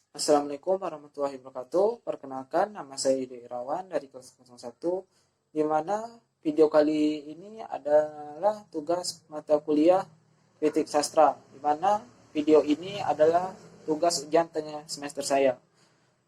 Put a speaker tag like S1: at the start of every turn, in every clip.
S1: Assalamualaikum warahmatullahi wabarakatuh. Perkenalkan, nama saya Yudo Irawan dari kelas 01, di mana video kali ini adalah tugas mata kuliah Kritik Sastra, di mana video ini adalah tugas ujian tengah semester saya.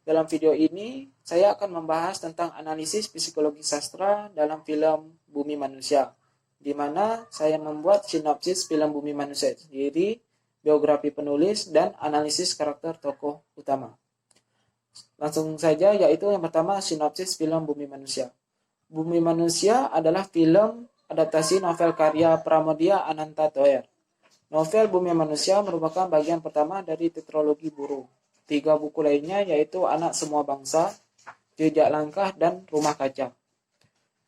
S1: Dalam video ini, saya akan membahas tentang analisis psikologi sastra dalam film Bumi Manusia, di mana saya membuat sinopsis film Bumi Manusia sendiri, biografi penulis, dan analisis karakter tokoh utama. Langsung saja, yaitu yang pertama, sinopsis film Bumi Manusia. Bumi Manusia adalah film adaptasi novel karya Pramoedya Ananta Thoer. Novel Bumi Manusia merupakan bagian pertama dari tetralogi Buru. 3 buku lainnya yaitu Anak Semua Bangsa, Jejak Langkah, dan Rumah Kaca.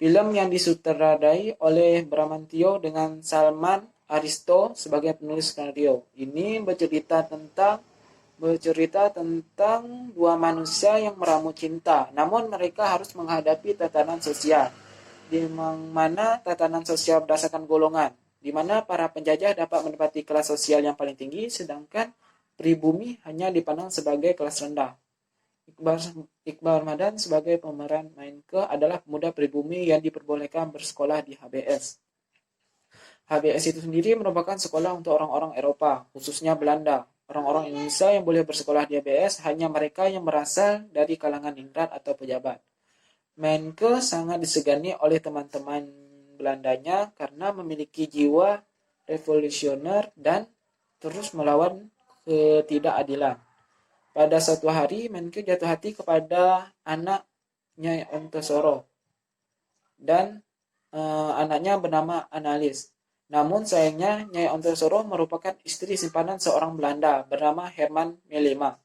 S1: Film yang disutradarai oleh Bramantio dengan Salman Aristo sebagai penulis skenario. Ini bercerita tentang dua manusia yang meramu cinta, namun mereka harus menghadapi tatanan sosial, di mana tatanan sosial berdasarkan golongan, di mana para penjajah dapat menempati kelas sosial yang paling tinggi, sedangkan pribumi hanya dipandang sebagai kelas rendah. Iqbal Ramadan sebagai pemeran Mainke adalah pemuda pribumi yang diperbolehkan bersekolah di HBS. HBS itu sendiri merupakan sekolah untuk orang-orang Eropa, khususnya Belanda. Orang-orang Indonesia yang boleh bersekolah di HBS hanya mereka yang berasal dari kalangan ningrat atau pejabat. Mainke sangat disegani oleh teman-teman Belandanya karena memiliki jiwa revolusioner dan terus melawan ketidakadilan. Pada suatu hari, Mainke jatuh hati kepada anak Nyai Ontosoro dan anaknya bernama Analis. Namun sayangnya Nyai Ontosoro merupakan istri simpanan seorang Belanda bernama Herman Melema.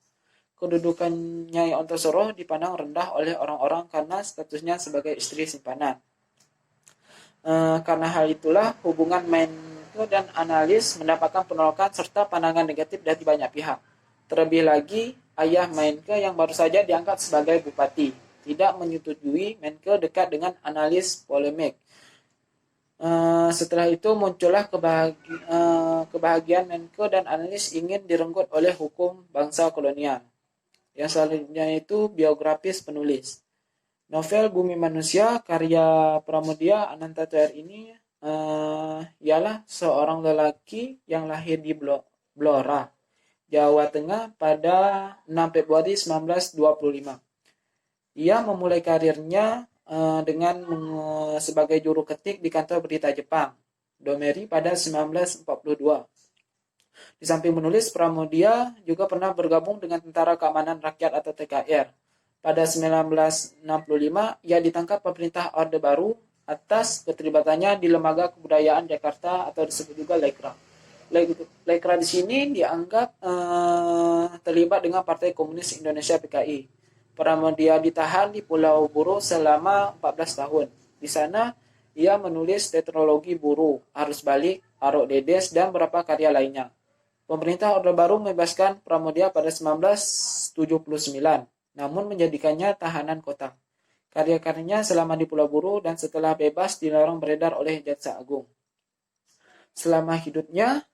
S1: Kedudukan Nyai Ontosoro dipandang rendah oleh orang-orang karena statusnya sebagai istri simpanan. Karena hal itulah hubungan Mainke dan Analis mendapatkan penolakan serta pandangan negatif dari banyak pihak. Terlebih lagi, ayah Mainke yang baru saja diangkat sebagai bupati tidak menyetujui Mainke dekat dengan Analis polemik. Setelah itu muncullah kebahagiaan Mainke dan Analis ingin direnggut oleh hukum bangsa kolonial. Yang selanjutnya itu biografis penulis. Novel Bumi Manusia karya Pramoedya Ananta Thoer ini ialah seorang lelaki yang lahir di Blora, Jawa Tengah pada 6 Februari 1925. Ia memulai karirnya sebagai juru ketik di kantor berita Jepang, Domeri, pada 1942. Di samping menulis, Pramoedya juga pernah bergabung dengan Tentara Keamanan Rakyat atau TKR. Pada 1965, ia ditangkap pemerintah Orde Baru atas keterlibatannya di Lembaga Kebudayaan Jakarta atau disebut juga Lekra. Lekra di sini dianggap terlibat dengan Partai Komunis Indonesia (PKI). Pramoedya ditahan di Pulau Buru selama 14 tahun. Di sana, ia menulis tetralogi Buru, Arus Balik, Arok Dedes, dan beberapa karya lainnya. Pemerintah Orde Baru membebaskan Pramoedya pada 1979, namun menjadikannya tahanan kota. Karya-karyanya selama di Pulau Buru dan setelah bebas dilarang beredar oleh Jaksa Agung. Selama hidupnya,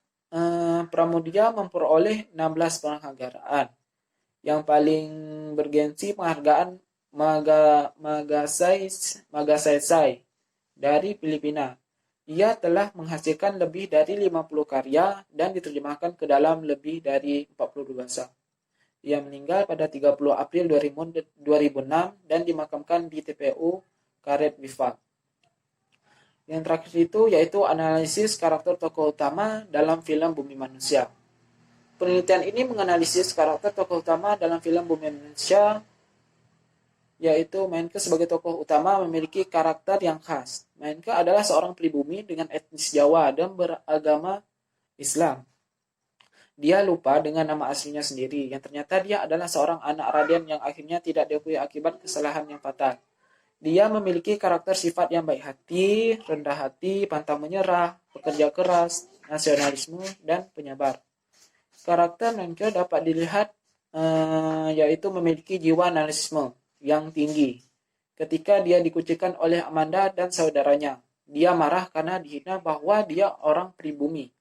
S1: Pramoedya memperoleh 16 penghargaan. Yang paling bergensi penghargaan Magsaysay dari Filipina. Ia telah menghasilkan lebih dari 50 karya dan diterjemahkan ke dalam lebih dari 42 bahasa. Ia meninggal pada 30 April 2006 dan dimakamkan di TPU Karet Bifak. Yang terakhir itu yaitu analisis karakter tokoh utama dalam film Bumi Manusia. Penelitian ini menganalisis karakter tokoh utama dalam film Bumi Manusia, yaitu Mainke sebagai tokoh utama memiliki karakter yang khas. Mainke adalah seorang pribumi dengan etnis Jawa dan beragama Islam. Dia lupa dengan nama aslinya sendiri, yang ternyata dia adalah seorang anak Raden yang akhirnya tidak diakui akibat kesalahan yang fatal. Dia memiliki karakter sifat yang baik hati, rendah hati, pantang menyerah, pekerja keras, nasionalisme, dan penyabar. Karakter Mainke dapat dilihat yaitu memiliki jiwa analisisme yang tinggi. Ketika dia dikucilkan oleh Amanda dan saudaranya, dia marah karena dihina bahwa dia orang pribumi.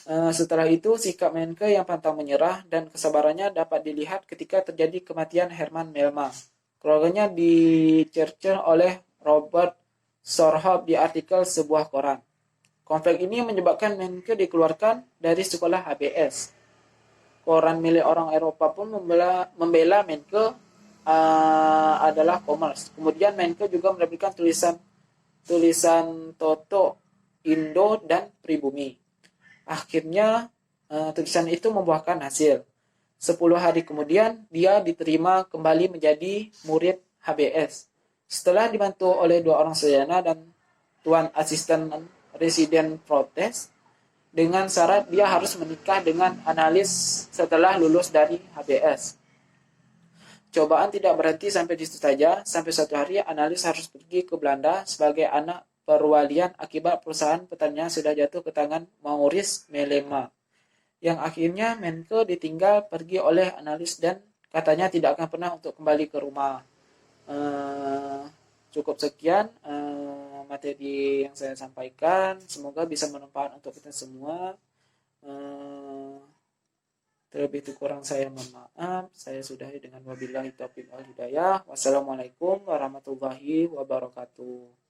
S1: Setelah itu, sikap Menke yang pantang menyerah dan kesabarannya dapat dilihat ketika terjadi kematian Herman Melma. Keluarganya dicerca oleh Robert Sorhop di artikel sebuah koran. Konflik ini menyebabkan Menke dikeluarkan dari sekolah HBS. Koran milik orang Eropa pun membela Menke adalah Commerce. Kemudian Menke juga menerbitkan tulisan Toto, Indo, dan Pribumi. Akhirnya tulisan itu membuahkan hasil. 10 hari kemudian dia diterima kembali menjadi murid HBS. Setelah dibantu oleh 2 orang sarjana dan tuan asisten residen protes, dengan syarat dia harus menikah dengan analis setelah lulus dari HBS. Cobaan tidak berhenti sampai di situ saja. Sampai suatu hari analis harus pergi ke Belanda sebagai anak perwalian akibat perusahaan petaninya sudah jatuh ke tangan Maurice Melema. Yang akhirnya Menke ditinggal pergi oleh analis dan katanya tidak akan pernah untuk kembali ke rumah. Cukup sekian materi yang saya sampaikan. Semoga bisa bermanfaat untuk kita semua. Terlebih kurang saya mohon maaf. Saya sudahi dengan wabillahi taufiq wal hidayah. Wassalamualaikum warahmatullahi wabarakatuh.